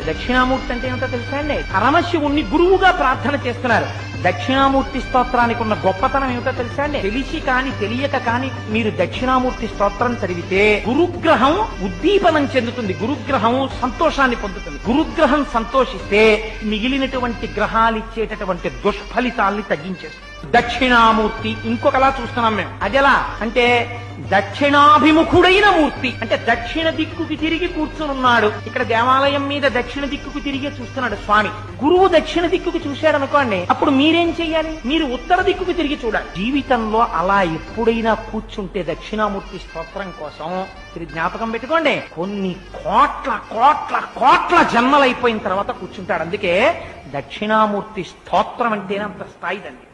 దక్షిణామూర్తి అంటే ఏమిటో తెలుసా అండి? పరమశివుణ్ణి గురువుగా ప్రార్థన చేస్తున్నారు. దక్షిణామూర్తి స్తోత్రానికి ఉన్న గొప్పతనం ఏమిటో తెలుసా అండి? తెలిసి కాని తెలియక కాని మీరు దక్షిణామూర్తి స్తోత్రం చదివితే గురుగ్రహం ఉద్దీపనం చెందుతుంది, గురుగ్రహం సంతోషాన్ని పొందుతుంది. గురుగ్రహం సంతోషిస్తే మిగిలినటువంటి గ్రహాలు ఇచ్చేటటువంటి దుష్ఫలితాల్ని తగ్గించేస్తుంది. దక్షిణామూర్తి ఇంకొకలా చూస్తున్నాం మేము. అదెలా అంటే దక్షిణాభిముఖుడైన మూర్తి అంటే దక్షిణ దిక్కుకి తిరిగి కూర్చునున్నాడు. ఇక్కడ దేవాలయం మీద దక్షిణ దిక్కుకు తిరిగి చూస్తున్నాడు స్వామి. గురువు దక్షిణ దిక్కుకి చూశాడు అనుకోండి, అప్పుడు మీరేం చెయ్యాలి? మీరు ఉత్తర దిక్కుకి తిరిగి చూడాలి. జీవితంలో అలా ఎప్పుడైనా కూర్చుంటే దక్షిణామూర్తి స్తోత్రం కోసం మీరు జ్ఞాపకం పెట్టుకోండి, కొన్ని కోట్ల కోట్ల కోట్ల జన్మలైపోయిన తర్వాత కూర్చుంటాడు. అందుకే దక్షిణామూర్తి స్తోత్రం అంటేనే అంత స్థాయిదండి.